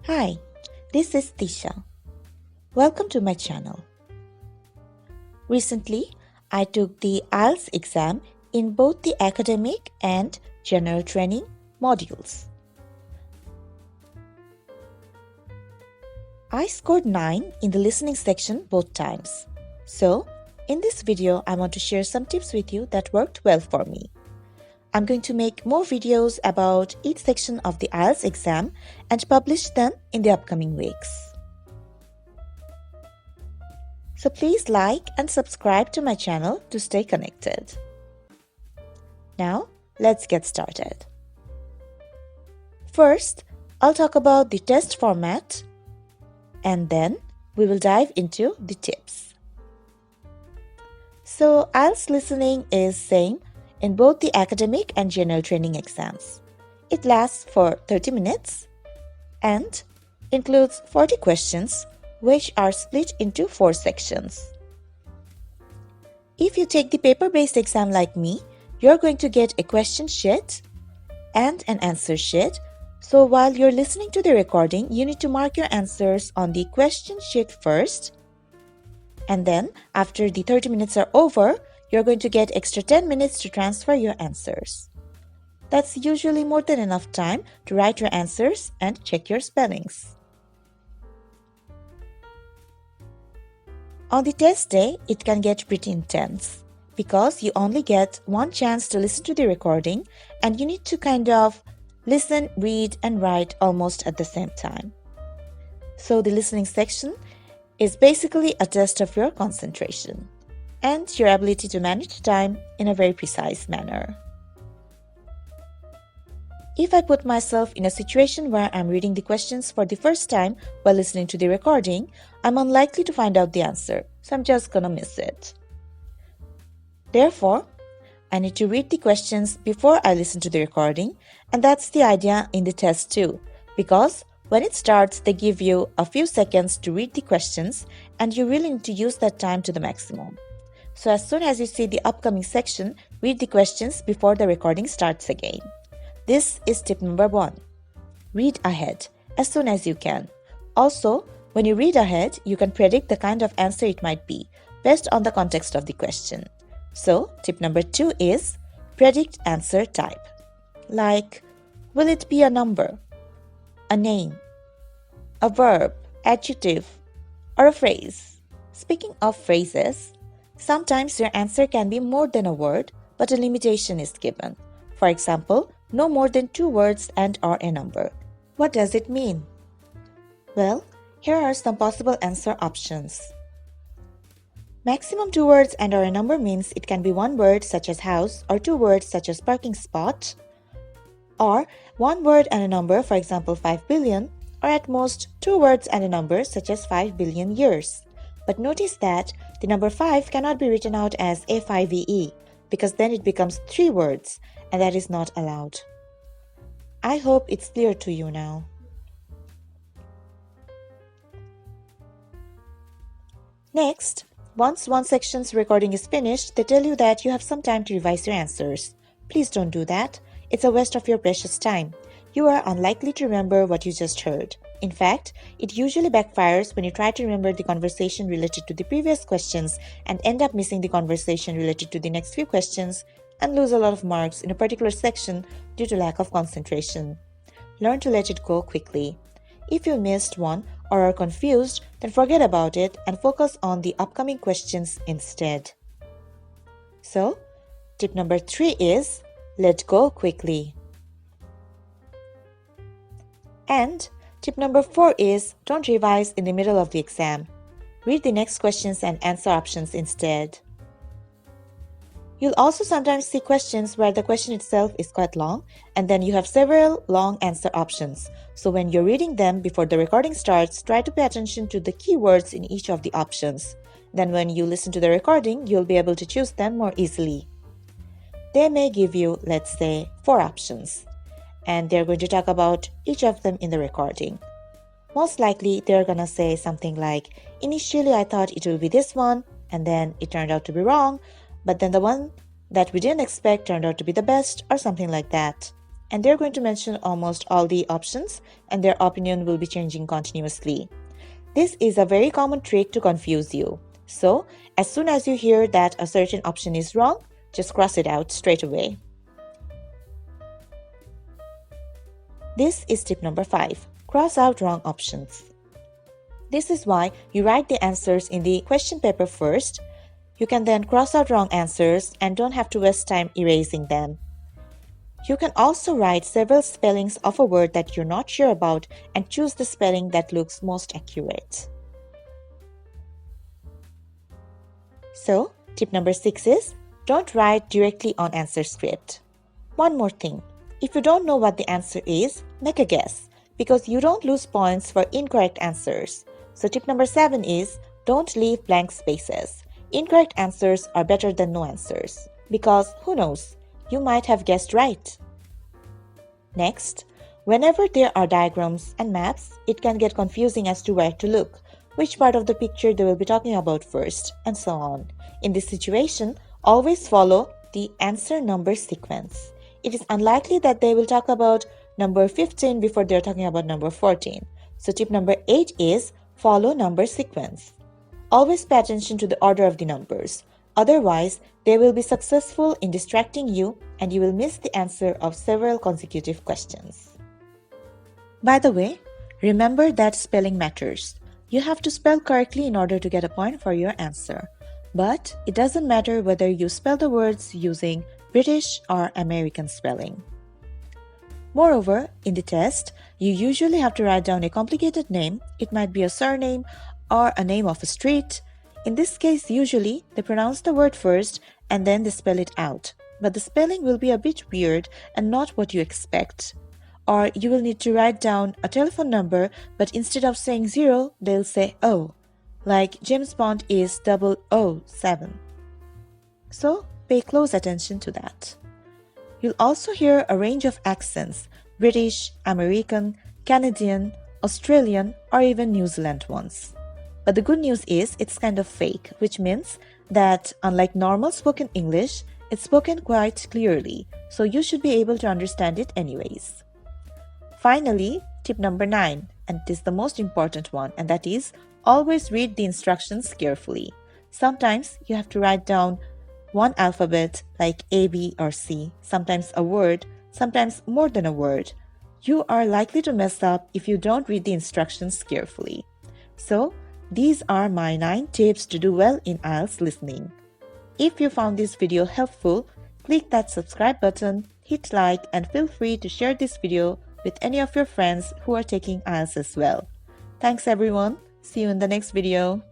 Hi, this is Tisha. Welcome to my channel. Recently, I took the IELTS exam in both the academic and general training modules. I scored 9 in the listening section both times. So, in this video, I want to share some tips with you that worked well for me. I'm going to make more videos about each section of the IELTS exam and publish them in the upcoming weeks. So please like and subscribe to my channel to stay connected. Now, let's get started. First, I'll talk about the test format, and then we will dive into the tips. So, IELTS listening is same in both the academic and general training exams. It lasts for 30 minutes and includes 40 questions which are split into 4 sections. If you take the paper-based exam like me, you're going to get a question sheet and an answer sheet. So while you're listening to the recording, you need to mark your answers on the question sheet first. And then, after the 30 minutes are over, you're going to get extra 10 minutes to transfer your answers. That's usually more than enough time to write your answers and check your spellings. On the test day, it can get pretty intense because you only get one chance to listen to the recording and you need to kind of listen, read, and write almost at the same time. So the listening section is basically a test of your concentration and your ability to manage time in a very precise manner. If I put myself in a situation where I'm reading the questions for the first time while listening to the recording, I'm unlikely to find out the answer, so I'm just gonna miss it. Therefore, I need to read the questions before I listen to the recording, and that's the idea in the test too, because when it starts, they give you a few seconds to read the questions, and you really need to use that time to the maximum. So as soon as you see the upcoming section, read the questions before the recording starts again. This is tip number 1. Read ahead as soon as you can. Also, when you read ahead, you can predict the kind of answer it might be based on the context of the question. So, tip number 2 is predict answer type. Like, will it be a number, a name, a verb, adjective, or a phrase? Speaking of phrases, sometimes your answer can be more than a word, but a limitation is given. For example, no more than 2 words and/or a number. What does it mean? Well, here are some possible answer options. Maximum 2 words and/or a number means it can be 1 word such as house or 2 words such as parking spot, or 1 word and a number, for example 5 billion, or at most 2 words and a number such as 5 billion years. But notice that the number 5 cannot be written out as A5VE because then it becomes 3 words and that is not allowed. I hope it's clear to you now. Next, once one section's recording is finished, they tell you that you have some time to revise your answers. Please don't do that. It's a waste of your precious time. You are unlikely to remember what you just heard. In fact, it usually backfires when you try to remember the conversation related to the previous questions and end up missing the conversation related to the next few questions and lose a lot of marks in a particular section due to lack of concentration. Learn to let it go quickly. If you missed one or are confused, then forget about it and focus on the upcoming questions instead. So, tip number 3 is let go quickly. And tip number 4 is don't revise in the middle of the exam. Read the next questions and answer options instead. You'll also sometimes see questions where the question itself is quite long and then you have several long answer options. So when you're reading them before the recording starts, try to pay attention to the keywords in each of the options. Then when you listen to the recording, you'll be able to choose them more easily. They may give you, let's say, 4 options, and they're going to talk about each of them in the recording. Most likely, they're gonna say something like, initially I thought it will be this one, and then it turned out to be wrong, but then the one that we didn't expect turned out to be the best, or something like that. and they're going to mention almost all the options, and their opinion will be changing continuously. This is a very common trick to confuse you. So, as soon as you hear that a certain option is wrong, just cross it out straight away. This is tip number 5. Cross out wrong options. This is why you write the answers in the question paper first. You can then cross out wrong answers and don't have to waste time erasing them. You can also write several spellings of a word that you're not sure about and choose the spelling that looks most accurate. So, tip number 6 is, don't write directly on answer script. One more thing, if you don't know what the answer is, make a guess, because you don't lose points for incorrect answers. So tip number 7 is, don't leave blank spaces. Incorrect answers are better than no answers, because who knows, you might have guessed right. Next, whenever there are diagrams and maps, it can get confusing as to where to look, which part of the picture they will be talking about first, and so on. In this situation, always follow the answer number sequence. It is unlikely that they will talk about number 15 before they're talking about number 14. So tip number 8 is, follow number sequence. Always pay attention to the order of the numbers. Otherwise, they will be successful in distracting you and you will miss the answer of several consecutive questions. By the way, remember that spelling matters. You have to spell correctly in order to get a point for your answer. But it doesn't matter whether you spell the words using British or American spelling. Moreover, in the test, you usually have to write down a complicated name. It might be a surname or a name of a street. In this case, usually, they pronounce the word first and then they spell it out. But the spelling will be a bit weird and not what you expect. Or you will need to write down a telephone number, but instead of saying 0, they'll say O. Like James Bond is 007. So, pay close attention to that. You'll also hear a range of accents, British, American, Canadian, Australian, or even New Zealand ones. But the good news is it's kind of fake, which means that unlike normal spoken English, it's spoken quite clearly, so you should be able to understand it anyways. Finally, tip number 9, and it is the most important one, and that is always read the instructions carefully. Sometimes you have to write down one alphabet like A, B, or C, sometimes a word, sometimes more than a word. You are likely to mess up if you don't read the instructions carefully. So, these are my 9 tips to do well in IELTS listening. If you found this video helpful, click that subscribe button, hit like, and feel free to share this video with any of your friends who are taking IELTS as well. Thanks everyone. See you in the next video.